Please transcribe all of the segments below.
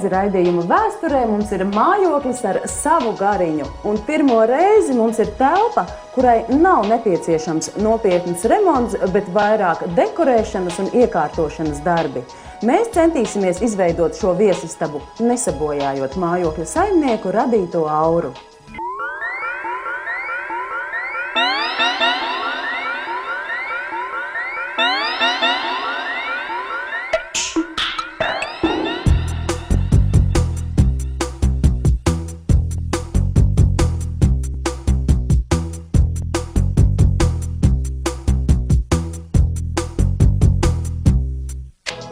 reizi raidījuma vēsturē mums ir mājoklis ar savu gariņu. Un pirmo reizi mums ir telpa, kurai nav nepieciešams nopietns remonts, bet vairāk dekorēšanas un iekārtošanas darbi. Mēs centīsimies izveidot šo viesistabu, nesabojājot mājokļa saimnieku radīto auru.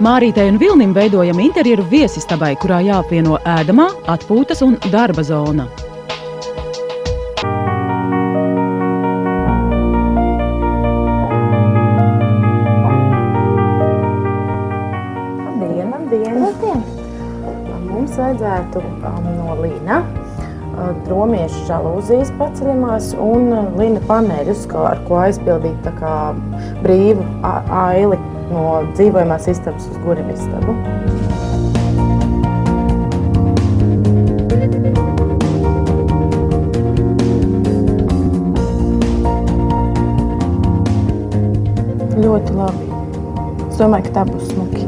Mārītei un Vilnim veidojam interjeru viesistabai, kurā jāapvieno ēdamā, atpūtas un darba zona. Labdien! Mums vajadzētu no lina dromiešu žalūzijas paceļamās un lina paneļus, ar ko aizpildīt tā kā brīvu aili no dzīvojamās istabas uz gurivistabu. Ļoti labi. Es domāju, ka tā būs smuki.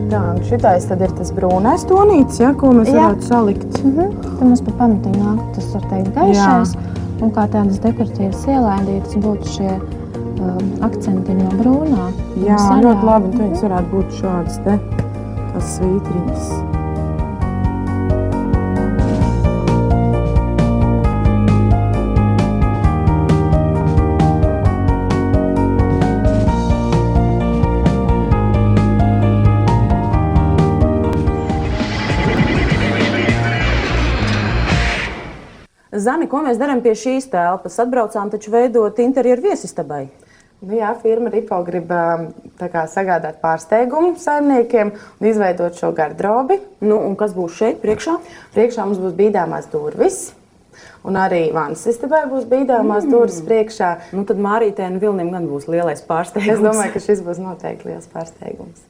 Tā, un šitais tad ir tas brūnais tonīts, ja, ko mēs varētu salikt. Tad mums pa pamatiņu nāk, tas var teikt gaišais. Un kā tādas dekoratīvas ielēdītas būtu šie akcentiņi no brūnā. Jā, ļoti labi. Un viņas varētu būt šādas te, tās svītriņas. Zani, ko mēs darām pie šīs telpas? Atbraucām taču veidot interjeru viesistabai. Nu jā, firma Ripo grib tā kā sagādāt pārsteigumu saimniekiem un izveidot šo garderobi. Nu, un kas būs šeit priekšā? Priekšā mums būs bīdāmās durvis. Un arī vannas istabai būs bīdāmās durvis priekšā. Nu, tad Mārītei un Vilnim gan būs lielais pārsteigums. Es domāju, ka šis būs noteikti liels pārsteigums.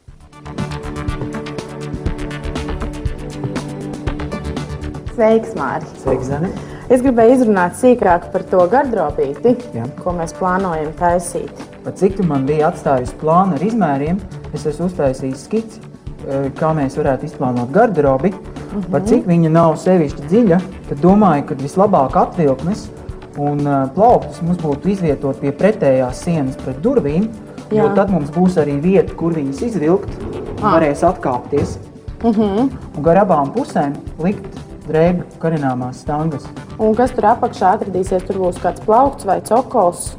Sveiks, Māri! Sveiks, Zani! Es gribēju izrunāt sīkāk par to garderobīti, ko mēs plānojam taisīt. Pat cik tu man bija atstājusi plānu ar izmēriem, es esmu uztaisījis skici, kā mēs varētu izplānot garderobi. Pat cik viņa nav sevišķi dziļa, tad domāju, ka vislabāk atvilknes un plauktus mums būtu izvietot pie pretējās sienas pret durvīm, jo tad mums būs arī vieta, kur viņas izvilkt, varēs atkāpties. Un gar abām pusēm likt drēbju karināmās stangas. Un kas tur apakšā atradīsies? Tur būs kāds plaukts vai cokols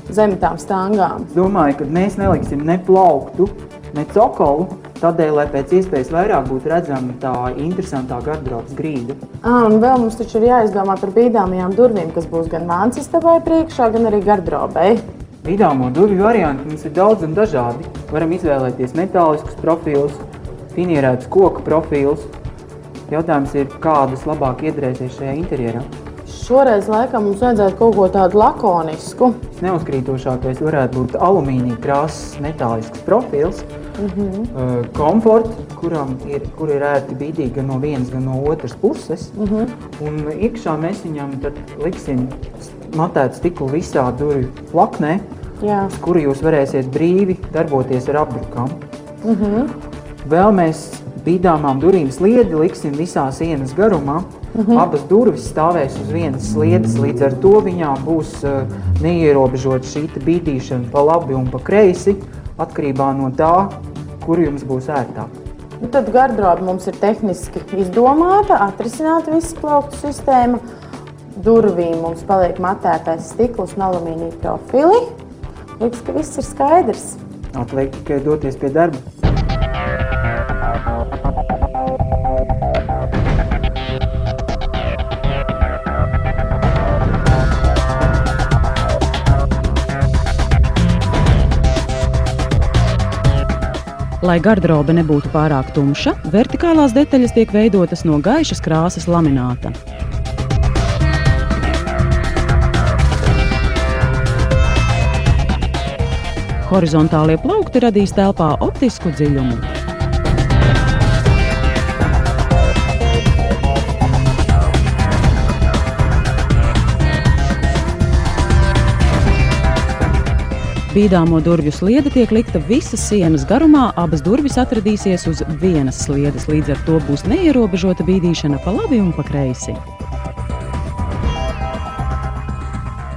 zem tām stangām. Es domāju, ka mēs neliksim ne plauktu, ne cokolu, tādēļ, lai pēc iespējas vairāk būtu redzama tā interesantā garderobas grīda. Un vēl mums taču ir jāizdomā par bīdāmajām durvīm, kas būs gan vannas istabai priekšā, gan arī garderobei. Bīdāmo durvju varianti mums ir daudz un dažādi. Varam izvēlēties metāliskus profilus, finierētus koku profilus. Jautājums ir, kādas labāk iedarēsies šajā interjerā? Šoreiz laikam mums vajadzētu kaut ko tādu lakonisku. Neuzkrītošākais varētu būt alumīnija krāsas metālisks profils. Komfort, kur ir ērti bīdīgi gan no vienas, gan no otras puses. Un iekšā mēs viņam tad liksim matētu stiklu visā durvju plaknē, uz kuru jūs varēsiet brīvi darboties ar apdrukām. Vēl mēs bīdāmām durvīm sliedi liksim visā sienas garumā. Abas durvis stāvēs uz vienas sliedes, līdz ar to viņām būs neierobežota šī bīdīšana pa labi un pa kreisi, atkarībā no tā, kur jums būs ērtāk. Tad garderoba mums ir tehniski izdomāta, atrisināta visa plauktu sistēma. Durvīm mums paliek matētais stikls un alumīnija profili. Liekas, ka viss ir skaidrs. Atliek tikai doties pie darba. Lai garderobe nebūtu pārāk tumša, vertikālās detaļas tiek veidotas no gaišas krāsas lamināta. Horizontālie plaukti radīs telpā optisku dziļumu. Bīdāmo durvju sliede tiek likta visas sienas garumā, abas durvis atradīsies uz vienas sliedes, līdz ar to būs neierobežota bīdīšana pa labi un pa kreisi.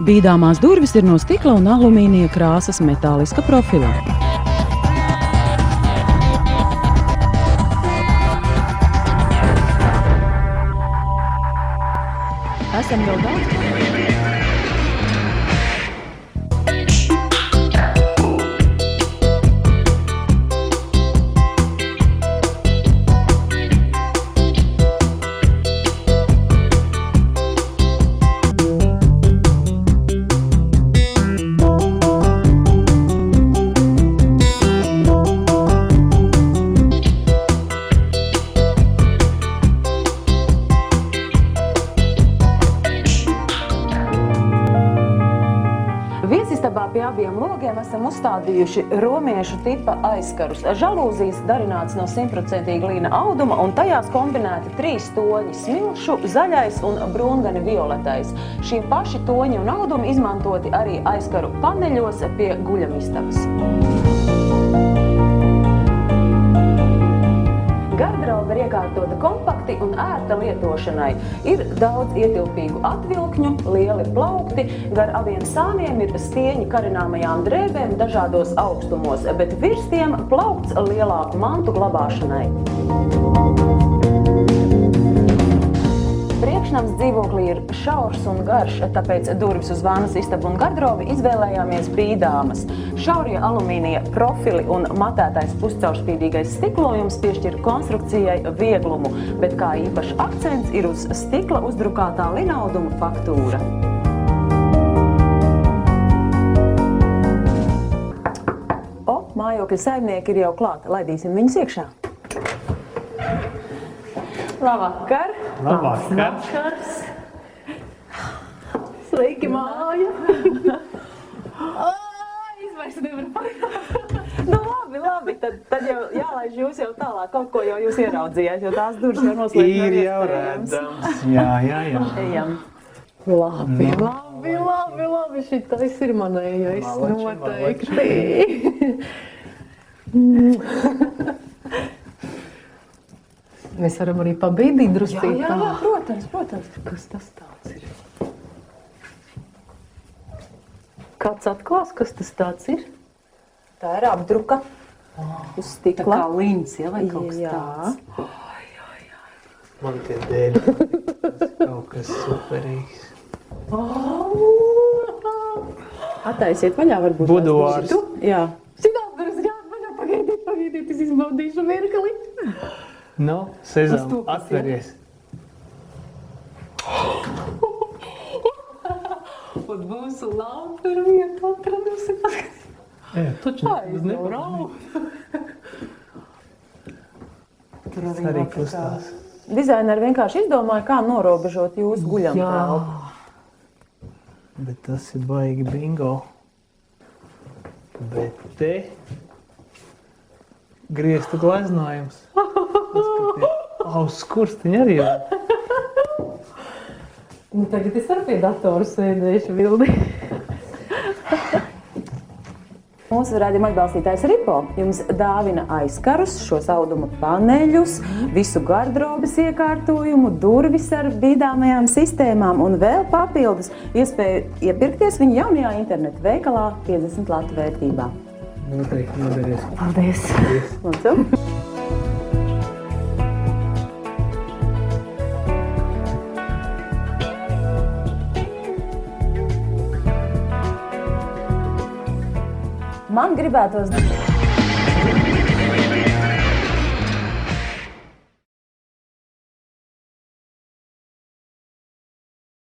Bīdāmās durvis ir no stikla un alumīnija krāsas metāliska profila. Esam jau daudz. Pie abiem logiem esam uzstādījuši romiešu tipa aizkarus. Žalūzijas darināts no 100% līna auduma un tajās kombinēti 3 toņi – smilšu, zaļais un brūngani violetais. Šie paši toņi un audumi izmantoti arī aizkaru paneļos pie guļamistabas. Garderobe ir iekārtota kompakti un ērta lietošanai. Ir daudz ietilpīgu atvilkņu, lieli plaukti, gar abiem sāniem ir stieņi karināmajām drēbēm dažādos augstumos, bet virs tiem plaukts lielāku mantu glabāšanai. Priekšnams dzīvoklī ir šaurs un garš, tāpēc durvis uz vānas istabu un garderobi izvēlējāmies bīdāmas. Šaurie alumīnija profili un matētais puscaurspīdīgais stiklojums piešķir konstrukcijai vieglumu, bet kā īpašs akcents ir uz stikla uzdrukātā linauduma faktūra. Mājokļa saimnieki ir jau klāt. Laidīsim viņus iekšā. Labvakar! Labvakar! Sveiki, māja! Izvairs nevar pagāt. Nu labi, tad jau jālaiž jūs jau tālāk. Kaut ko jau jūs ieraudzījāt, jo tās durvis jau noslēgt nav iespējams. Ir jau redzams. Jā. Ejam. Labi, šitais ir manējais noteikti. Mēs varam arī pabīdīt druscīt. Jā, protams. Kas tas tāds ir? Kāds atklās, kas tas tāds ir? Tā ir apdruka uz stikla. Tā kā līns, ja, vai kaut kas tāds? Man tie dēļ kaut kas superīgs. Attaisiet vaļā, varbūt. Buduārs. Jā. Šitās durvis jāatvaļā, pagaidiet, es izbaudīšu mirkli. Nu, Sezam, atveries. Un mūsu lampa ir vieta atradusi. Taču uz neparādu. Tas arī kustās. Dizaineri vienkārši izdomāja, kā norobežot jūsu guļamtelpu. Bet tas ir baigi bingo. Bet te grieztu glaznājums. Uz skurstiņa arī jau. Nu, tagad es ar pie datoru sēdēšu, Vildi. Mūsu raidījuma atbalstītājs Ripo jums dāvina aizkarus, šos auduma paneļus, visu garderobes iekārtojumu, durvis ar bīdāmajām sistēmām un vēl papildus iespēju iepirkties viņa jaunajā internetu veikalā 50 latu vērtībā. Noteikti noderēs. Paldies. Lūdzu. Man gribētos...